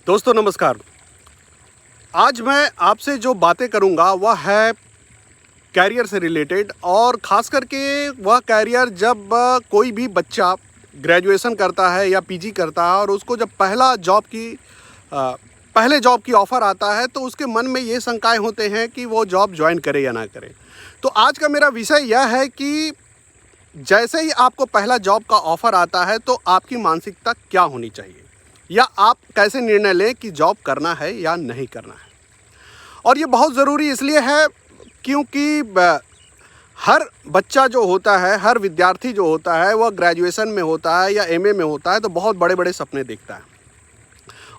दोस्तों नमस्कार। आज मैं आपसे जो बातें करूंगा वह है कैरियर से रिलेटेड, और ख़ास करके वह कैरियर जब कोई भी बच्चा ग्रेजुएशन करता है या पीजी करता है और उसको जब पहले जॉब की ऑफ़र आता है तो उसके मन में ये शंकाएं होते हैं कि वो जॉब ज्वाइन करे या ना करे। तो आज का मेरा विषय यह है कि जैसे ही आपको पहला जॉब का ऑफ़र आता है तो आपकी मानसिकता क्या होनी चाहिए, या आप कैसे निर्णय लें कि जॉब करना है या नहीं करना है। और ये बहुत ज़रूरी इसलिए है क्योंकि हर बच्चा जो होता है, हर विद्यार्थी जो होता है, वह ग्रेजुएशन में होता है या एमए में होता है तो बहुत बड़े बड़े सपने देखता है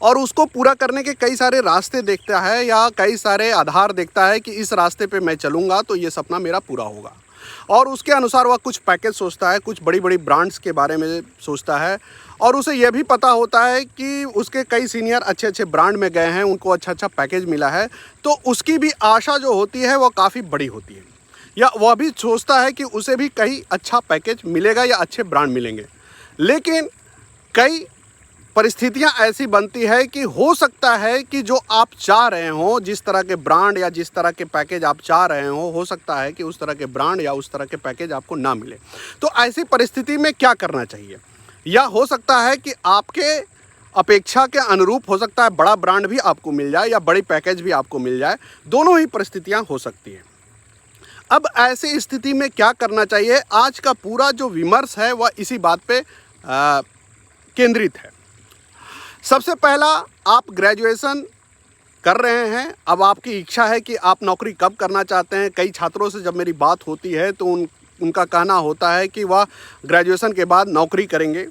और उसको पूरा करने के कई सारे रास्ते देखता है या कई सारे आधार देखता है कि इस रास्ते पे मैं चलूँगा तो ये सपना मेरा पूरा होगा। और उसके अनुसार वह कुछ पैकेज सोचता है, कुछ बड़ी बड़ी ब्रांड्स के बारे में सोचता है, और उसे यह भी पता होता है कि उसके कई सीनियर अच्छे अच्छे ब्रांड में गए हैं, उनको अच्छा अच्छा पैकेज मिला है, तो उसकी भी आशा जो होती है वह काफ़ी बड़ी होती है, या वह भी सोचता है कि उसे भी कहीं अच्छा पैकेज मिलेगा या अच्छे ब्रांड मिलेंगे। लेकिन कई परिस्थितियां ऐसी बनती है कि हो सकता है कि जो आप चाह रहे हो, जिस तरह के ब्रांड या जिस तरह के पैकेज आप चाह रहे हो सकता है कि उस तरह के ब्रांड या उस तरह के पैकेज आपको ना मिले। तो ऐसी परिस्थिति में क्या करना चाहिए? या हो सकता है कि आपके अपेक्षा के अनुरूप हो सकता है बड़ा ब्रांड भी आपको मिल जाए या बड़ी पैकेज भी आपको मिल जाए, दोनों ही परिस्थितियां हो सकती हैं। अब ऐसी स्थिति में क्या करना चाहिए? आज का पूरा जो विमर्श है वह इसी बात पे केंद्रित है। सबसे पहला, आप ग्रेजुएशन कर रहे हैं, अब आपकी इच्छा है कि आप नौकरी कब करना चाहते हैं। कई छात्रों से जब मेरी बात होती है तो उनका कहना होता है कि वह ग्रेजुएशन के बाद नौकरी करेंगे।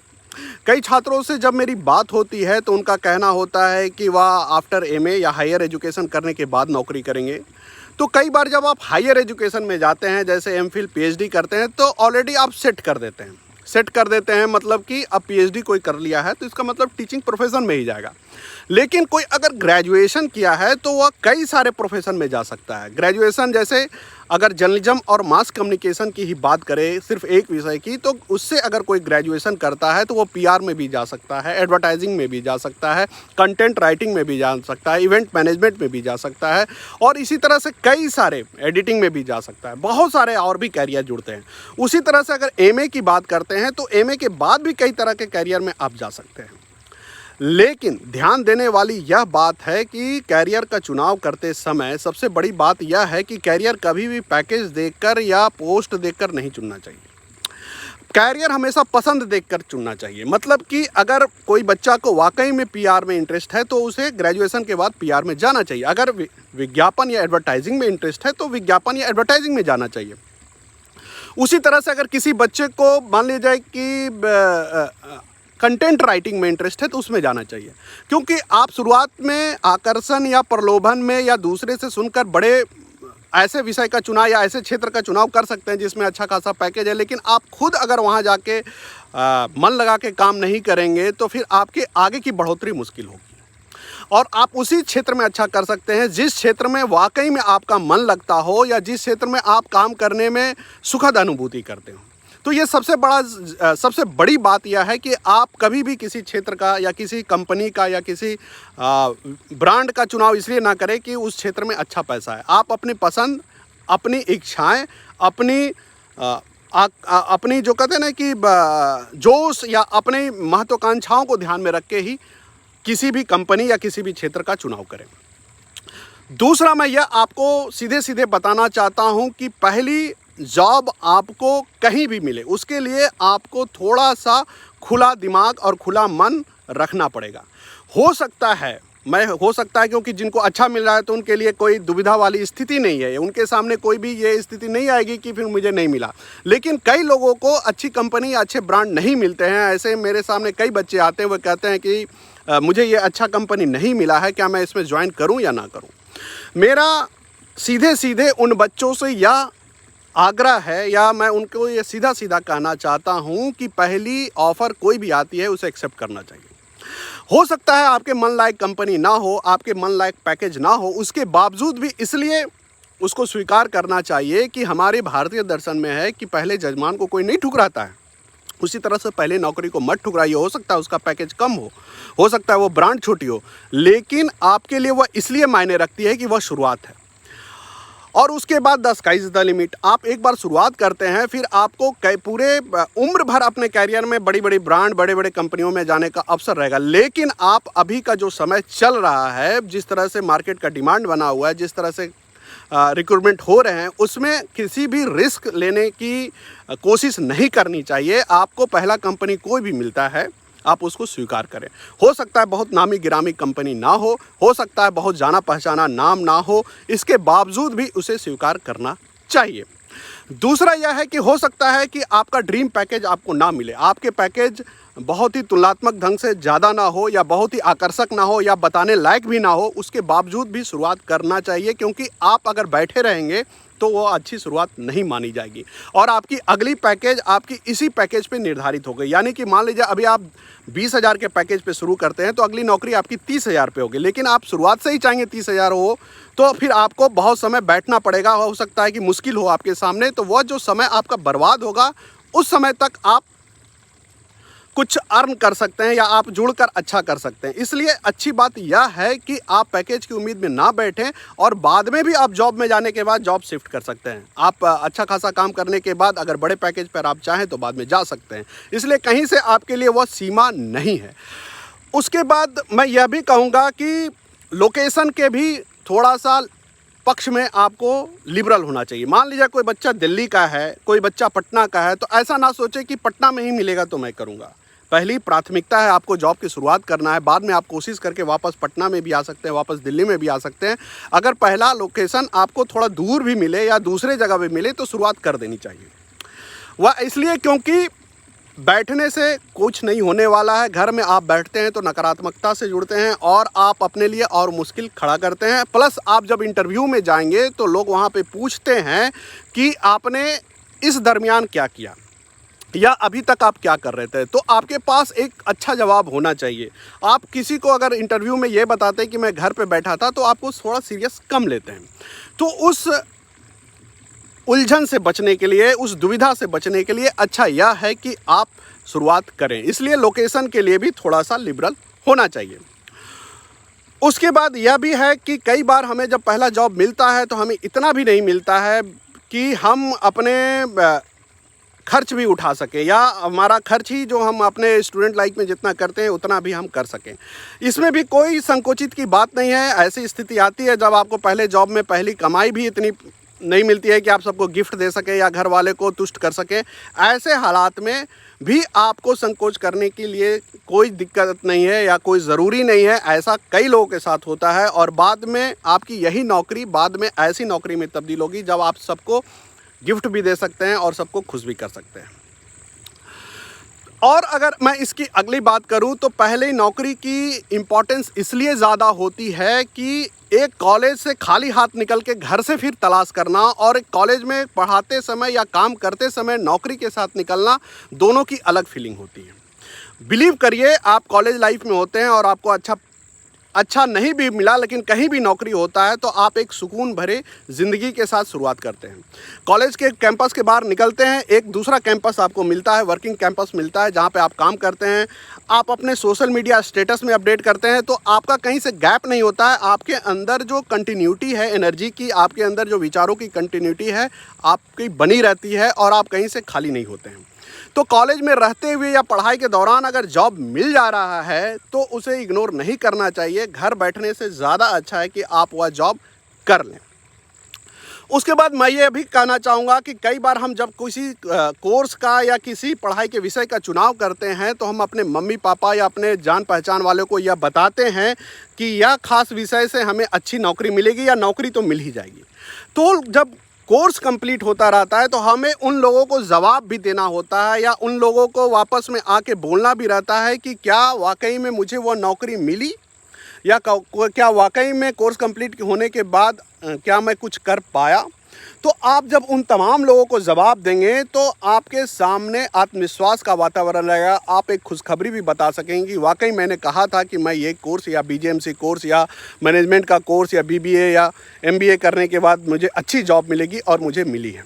कई छात्रों से जब मेरी बात होती है तो उनका कहना होता है कि वह आफ्टर एमए या हायर एजुकेशन करने के बाद नौकरी करेंगे। तो कई बार जब आप हायर एजुकेशन में जाते हैं, जैसे एमफिल पीएचडी करते हैं, तो ऑलरेडी आप सेट कर देते हैं, मतलब कि अब पीएचडी कोई कर लिया है तो इसका मतलब टीचिंग प्रोफेशन में ही जाएगा। लेकिन कोई अगर ग्रेजुएशन किया है तो वह कई सारे प्रोफेशन में जा सकता है। ग्रेजुएशन जैसे अगर जर्नलिज्म और मास कम्युनिकेशन की ही बात करें, सिर्फ एक विषय की, तो उससे अगर कोई ग्रेजुएशन करता है तो वो पीआर में भी जा सकता है, एडवर्टाइजिंग में भी जा सकता है, कंटेंट राइटिंग में भी जा सकता है, इवेंट मैनेजमेंट में भी जा सकता है, और इसी तरह से कई सारे एडिटिंग में भी जा सकता है। बहुत सारे और भी कैरियर जुड़ते हैं। उसी तरह से अगर एमए की बात करते हैं तो एमए के बाद भी कई तरह के कैरियर में आप जा सकते हैं। लेकिन ध्यान देने वाली यह बात है कि कैरियर का चुनाव करते समय सबसे बड़ी बात यह है कि कैरियर कभी भी पैकेज देखकर या पोस्ट देखकर नहीं चुनना चाहिए। कैरियर हमेशा पसंद देखकर चुनना चाहिए। मतलब कि अगर कोई बच्चा को वाकई में पीआर में इंटरेस्ट है तो उसे ग्रेजुएशन के बाद पीआर में जाना चाहिए। अगर विज्ञापन या एडवर्टाइजिंग में इंटरेस्ट है तो विज्ञापन या एडवर्टाइजिंग में जाना चाहिए। उसी तरह से अगर किसी बच्चे को मान लीजिए कि कंटेंट राइटिंग में इंटरेस्ट है तो उसमें जाना चाहिए, क्योंकि आप शुरुआत में आकर्षण या प्रलोभन में या दूसरे से सुनकर बड़े ऐसे विषय का चुनाव या ऐसे क्षेत्र का चुनाव कर सकते हैं जिसमें अच्छा खासा पैकेज है, लेकिन आप खुद अगर वहां जाके मन लगा के काम नहीं करेंगे तो फिर आपके आगे की बढ़ोतरी मुश्किल होगी। और आप उसी क्षेत्र में अच्छा कर सकते हैं जिस क्षेत्र में वाकई में आपका मन लगता हो या जिस क्षेत्र में आप काम करने में सुखद अनुभूति करते हो। तो ये सबसे बड़ी बात यह है कि आप कभी भी किसी क्षेत्र का या किसी कंपनी का या किसी ब्रांड का चुनाव इसलिए ना करें कि उस क्षेत्र में अच्छा पैसा है। आप अपनी पसंद, अपनी इच्छाएं, अपनी जो कहते हैं ना कि जोश या अपनी महत्वाकांक्षाओं को ध्यान में रख के ही किसी भी कंपनी या किसी भी क्षेत्र का चुनाव करें। दूसरा, मैं यह आपको सीधे सीधे बताना चाहता हूं कि पहली जॉब आपको कहीं भी मिले उसके लिए आपको थोड़ा सा खुला दिमाग और खुला मन रखना पड़ेगा। हो सकता है क्योंकि जिनको अच्छा मिल रहा है तो उनके लिए कोई दुविधा वाली स्थिति नहीं है, उनके सामने कोई भी ये स्थिति नहीं आएगी कि फिर मुझे नहीं मिला। लेकिन कई लोगों को अच्छी कंपनी या अच्छे ब्रांड नहीं मिलते हैं। ऐसे मेरे सामने कई बच्चे आते हैं, वो कहते हैं कि मुझे ये अच्छा कंपनी नहीं मिला है, क्या मैं इसमें ज्वाइन करूँ या ना करूँ। मेरा सीधे सीधे उन बच्चों से यह आग्रह है या मैं उनको ये सीधा सीधा कहना चाहता हूँ कि पहली ऑफ़र कोई भी आती है उसे एक्सेप्ट करना चाहिए। हो सकता है आपके मन लायक कंपनी ना हो, आपके मन लायक पैकेज ना हो, उसके बावजूद भी इसलिए उसको स्वीकार करना चाहिए कि हमारे भारतीय दर्शन में है कि पहले जजमान को कोई नहीं ठुकराता है, उसी तरह से पहले नौकरी को मत ठुकराइए। हो सकता है उसका पैकेज कम हो सकता है वो ब्रांड छोटी हो, लेकिन आपके लिए वह इसलिए मायने रखती है कि वह शुरुआत है। और उसके बाद the sky is the limit. आप एक बार शुरुआत करते हैं, फिर आपको पूरे उम्र भर अपने कैरियर में बड़ी बड़ी ब्रांड, बड़े बड़े कंपनियों में जाने का अवसर रहेगा। लेकिन आप अभी का जो समय चल रहा है, जिस तरह से मार्केट का डिमांड बना हुआ है, जिस तरह से रिक्रूटमेंट हो रहे हैं, उसमें किसी भी रिस्क लेने की कोशिश नहीं करनी चाहिए। आपको पहला कंपनी कोई भी मिलता है, आप उसको स्वीकार करें। हो सकता है बहुत नामी गिरामी कंपनी ना हो सकता है बहुत जाना पहचाना नाम ना हो, इसके बावजूद भी उसे स्वीकार करना चाहिए। दूसरा यह है कि हो सकता है कि आपका ड्रीम पैकेज आपको ना मिले, आपके पैकेज बहुत ही तुलनात्मक ढंग से ज़्यादा ना हो या बहुत ही आकर्षक ना हो या बताने लायक भी ना हो, उसके बावजूद भी शुरुआत करना चाहिए, क्योंकि आप अगर बैठे रहेंगे तो वो अच्छी शुरुआत नहीं मानी जाएगी और आपकी अगली पैकेज आपकी इसी पैकेज पे निर्धारित हो गई। यानी कि मान लीजिए अभी आप 20,000 के पैकेज पे शुरू करते हैं तो अगली नौकरी आपकी 30,000 पे होगी, लेकिन आप शुरुआत से ही चाहेंगे 30,000 हो तो फिर आपको बहुत समय बैठना पड़ेगा। हो सकता है कि मुश्किल हो आपके सामने, तो वह जो समय आपका बर्बाद होगा उस समय तक आप कुछ अर्न कर सकते हैं या आप जुड़कर अच्छा कर सकते हैं। इसलिए अच्छी बात यह है कि आप पैकेज की उम्मीद में ना बैठें और बाद में भी आप जॉब में जाने के बाद जॉब शिफ्ट कर सकते हैं। आप अच्छा खासा काम करने के बाद अगर बड़े पैकेज पर आप चाहें तो बाद में जा सकते हैं। इसलिए कहीं से आपके लिए वह सीमा नहीं है। उसके बाद मैं यह भी कहूँगा कि लोकेशन के भी थोड़ा सा पक्ष में आपको लिबरल होना चाहिए। मान लीजिए कोई बच्चा दिल्ली का है, कोई बच्चा पटना का है, तो ऐसा ना सोचे कि पटना में ही मिलेगा तो मैं करूँगा। पहली प्राथमिकता है आपको जॉब की शुरुआत करना है, बाद में आप कोशिश करके वापस पटना में भी आ सकते हैं, वापस दिल्ली में भी आ सकते हैं। अगर पहला लोकेशन आपको थोड़ा दूर भी मिले या दूसरे जगह भी मिले तो शुरुआत कर देनी चाहिए। वह इसलिए क्योंकि बैठने से कुछ नहीं होने वाला है। घर में आप बैठते हैं तो नकारात्मकता से जुड़ते हैं और आप अपने लिए और मुश्किल खड़ा करते हैं। प्लस आप जब इंटरव्यू में जाएंगे तो लोग वहाँ पे पूछते हैं कि आपने इस दरमियान क्या किया या अभी तक आप क्या कर रहे थे, तो आपके पास एक अच्छा जवाब होना चाहिए। आप किसी को अगर इंटरव्यू में ये बताते हैं कि मैं घर पे बैठा था तो आपको थोड़ा सीरियस कम लेते हैं। तो उस उलझन से बचने के लिए, उस दुविधा से बचने के लिए अच्छा यह है कि आप शुरुआत करें। इसलिए लोकेशन के लिए भी थोड़ा सा लिबरल होना चाहिए। उसके बाद यह भी है कि कई बार हमें जब पहला जॉब मिलता है तो हमें इतना भी नहीं मिलता है कि हम अपने खर्च भी उठा सकें या हमारा खर्च ही जो हम अपने स्टूडेंट लाइफ में जितना करते हैं उतना भी हम कर सकें। इसमें भी कोई संकोचित की बात नहीं है। ऐसी स्थिति आती है जब आपको पहले जॉब में पहली कमाई भी इतनी नहीं मिलती है कि आप सबको गिफ्ट दे सकें या घर वाले को तुष्ट कर सकें। ऐसे हालात में भी आपको संकोच करने के लिए कोई दिक्कत नहीं है या कोई ज़रूरी नहीं है। ऐसा कई लोगों के साथ होता है और बाद में आपकी यही नौकरी बाद में ऐसी नौकरी में तब्दील होगी जब आप सबको गिफ्ट भी दे सकते हैं और सबको खुश भी कर सकते हैं। और अगर मैं इसकी अगली बात करूं तो पहले नौकरी की इम्पोर्टेंस इसलिए ज़्यादा होती है कि एक कॉलेज से खाली हाथ निकल के घर से फिर तलाश करना और एक कॉलेज में पढ़ाते समय या काम करते समय नौकरी के साथ निकलना, दोनों की अलग फीलिंग होती है। बिलीव करिए, आप कॉलेज लाइफ में होते हैं और आपको अच्छा नहीं भी मिला लेकिन कहीं भी नौकरी होता है तो आप एक सुकून भरे ज़िंदगी के साथ शुरुआत करते हैं। कॉलेज के कैंपस के बाहर निकलते हैं, एक दूसरा कैंपस आपको मिलता है, वर्किंग कैंपस मिलता है जहाँ पे आप काम करते हैं। आप अपने सोशल मीडिया स्टेटस में अपडेट करते हैं तो आपका कहीं से गैप नहीं होता है। आपके अंदर जो कंटिन्यूटी है एनर्जी की, आपके अंदर जो विचारों की कंटिन्यूटी है आपकी बनी रहती है और आप कहीं से खाली नहीं होते हैं। तो कॉलेज में रहते हुए या पढ़ाई के दौरान अगर जॉब मिल जा रहा है तो उसे इग्नोर नहीं करना चाहिए। घर बैठने से ज़्यादा अच्छा है कि आप वह जॉब कर लें। उसके बाद मैं ये भी कहना चाहूँगा कि कई बार हम जब किसी कोर्स का या किसी पढ़ाई के विषय का चुनाव करते हैं तो हम अपने मम्मी पापा या अपने जान पहचान वालों को यह बताते हैं कि यह खास विषय से हमें अच्छी नौकरी मिलेगी या नौकरी तो मिल ही जाएगी। तो जब कोर्स कंप्लीट होता रहता है तो हमें उन लोगों को जवाब भी देना होता है या उन लोगों को वापस में आके बोलना भी रहता है कि क्या वाकई में मुझे वो नौकरी मिली या क्या वाकई में कोर्स कंप्लीट होने के बाद क्या मैं कुछ कर पाया। तो आप जब उन तमाम लोगों को जवाब देंगे तो आपके सामने आत्मविश्वास का वातावरण रहेगा। आप एक खुशखबरी भी बता सकेंगे कि वाकई मैंने कहा था कि मैं ये कोर्स या BGMC कोर्स या मैनेजमेंट का कोर्स या BBA या MBA करने के बाद मुझे अच्छी जॉब मिलेगी और मुझे मिली है।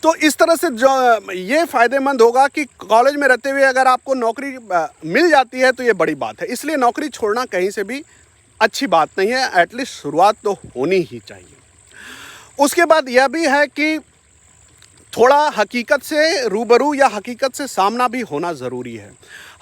तो इस तरह से जो ये फ़ायदेमंद होगा कि कॉलेज में रहते हुए अगर आपको नौकरी मिल जाती है तो ये बड़ी बात है। इसलिए नौकरी छोड़ना कहीं से भी अच्छी बात नहीं है, एटलीस्ट शुरुआत तो होनी ही चाहिए। उसके बाद यह भी है कि थोड़ा हकीकत से रूबरू या हकीकत से सामना भी होना ज़रूरी है।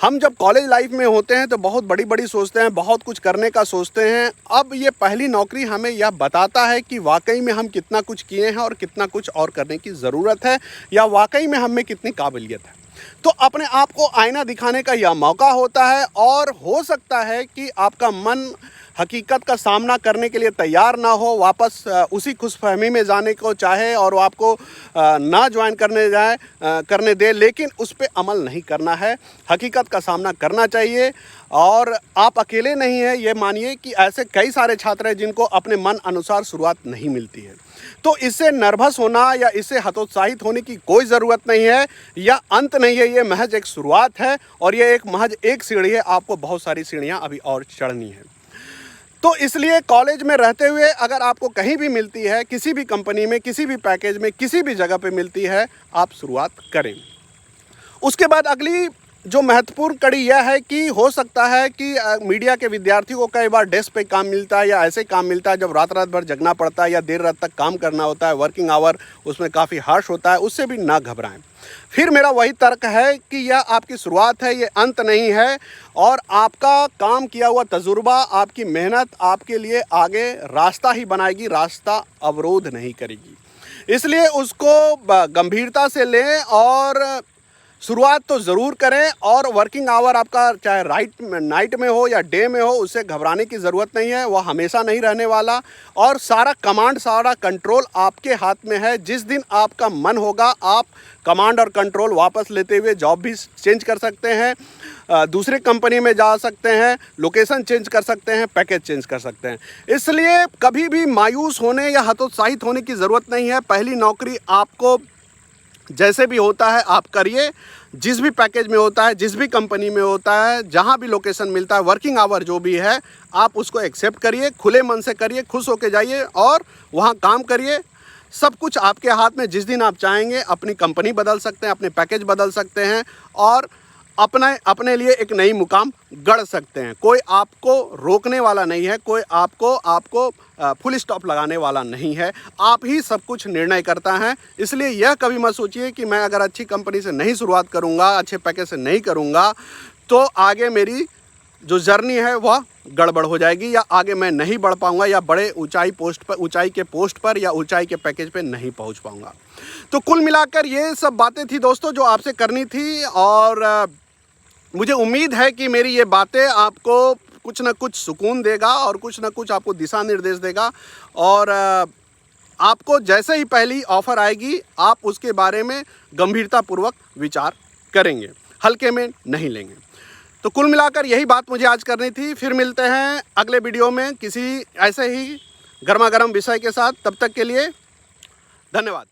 हम जब कॉलेज लाइफ में होते हैं तो बहुत बड़ी बड़ी सोचते हैं, बहुत कुछ करने का सोचते हैं। अब ये पहली नौकरी हमें यह बताता है कि वाकई में हम कितना कुछ किए हैं और कितना कुछ और करने की ज़रूरत है, या वाकई में हम में कितनी काबिलियत है। तो अपने आप को आईना दिखाने का यह मौका होता है, और हो सकता है कि आपका मन हकीकत का सामना करने के लिए तैयार ना हो, वापस उसी खुशफहमी में जाने को चाहे और वो आपको ना ज्वाइन करने दे, लेकिन उस पर अमल नहीं करना है। हकीकत का सामना करना चाहिए, और आप अकेले नहीं हैं, ये मानिए कि ऐसे कई सारे छात्र हैं जिनको अपने मन अनुसार शुरुआत नहीं मिलती है। तो इससे नर्वस होना या इससे हतोत्साहित होने की कोई ज़रूरत नहीं है। यह अंत नहीं है, ये महज एक शुरुआत है, और ये महज एक सीढ़ी है। आपको बहुत सारी सीढ़ियाँ अभी और चढ़नी है। तो इसलिए कॉलेज में रहते हुए अगर आपको कहीं भी मिलती है, किसी भी कंपनी में, किसी भी पैकेज में, किसी भी जगह पे मिलती है, आप शुरुआत करें। उसके बाद अगली जो महत्वपूर्ण कड़ी यह है कि हो सकता है कि मीडिया के विद्यार्थियों को कई बार डेस्क पे काम मिलता है, या ऐसे काम मिलता है जब रात भर जगना पड़ता है या देर रात तक काम करना होता है, वर्किंग आवर उसमें काफ़ी हार्श होता है। उससे भी ना घबराएं। फिर मेरा वही तर्क है कि यह आपकी शुरुआत है, ये अंत नहीं है, और आपका काम किया हुआ तजुर्बा, आपकी मेहनत आपके लिए आगे रास्ता ही बनाएगी, रास्ता अवरोध नहीं करेगी। इसलिए उसको गंभीरता से लें और शुरुआत तो ज़रूर करें। और वर्किंग आवर आपका चाहे नाइट में हो या डे में हो, उससे घबराने की ज़रूरत नहीं है, वह हमेशा नहीं रहने वाला। और सारा कमांड, सारा कंट्रोल आपके हाथ में है। जिस दिन आपका मन होगा, आप कमांड और कंट्रोल वापस लेते हुए जॉब भी चेंज कर सकते हैं, दूसरे कंपनी में जा सकते हैं, लोकेशन चेंज कर सकते हैं, पैकेज चेंज कर सकते हैं। इसलिए कभी भी मायूस होने या हतोत्साहित होने की ज़रूरत नहीं है। पहली नौकरी आपको जैसे भी होता है आप करिए, जिस भी पैकेज में होता है, जिस भी कंपनी में होता है, जहाँ भी लोकेशन मिलता है, वर्किंग आवर जो भी है, आप उसको एक्सेप्ट करिए, खुले मन से करिए, खुश होके जाइए और वहाँ काम करिए। सब कुछ आपके हाथ में। जिस दिन आप चाहेंगे अपनी कंपनी बदल सकते हैं, अपने पैकेज बदल सकते हैं, और अपने लिए एक नई मुकाम गढ़ सकते हैं। कोई आपको रोकने वाला नहीं है, कोई आपको फुल स्टॉप लगाने वाला नहीं है। आप ही सब कुछ निर्णय करता है। इसलिए यह कभी मत सोचिए कि मैं अगर अच्छी कंपनी से नहीं शुरुआत करूंगा, अच्छे पैकेज से नहीं करूंगा, तो आगे मेरी जो जर्नी है वह गड़बड़ हो जाएगी, या आगे मैं नहीं बढ़ पाऊंगा, या बड़े ऊंचाई के पोस्ट पर या ऊंचाई के पैकेज पे नहीं पहुंच पाऊंगा। तो कुल मिलाकर ये सब बातें थी दोस्तों जो आपसे करनी थी, और मुझे उम्मीद है कि मेरी ये बातें आपको कुछ ना कुछ सुकून देगा और कुछ ना कुछ आपको दिशा निर्देश देगा। और आपको जैसे ही पहली ऑफ़र आएगी, आप उसके बारे में गंभीरतापूर्वक विचार करेंगे, हल्के में नहीं लेंगे। तो कुल मिलाकर यही बात मुझे आज करनी थी। फिर मिलते हैं अगले वीडियो में किसी ऐसे ही गर्मा गर्म विषय के साथ। तब तक के लिए धन्यवाद।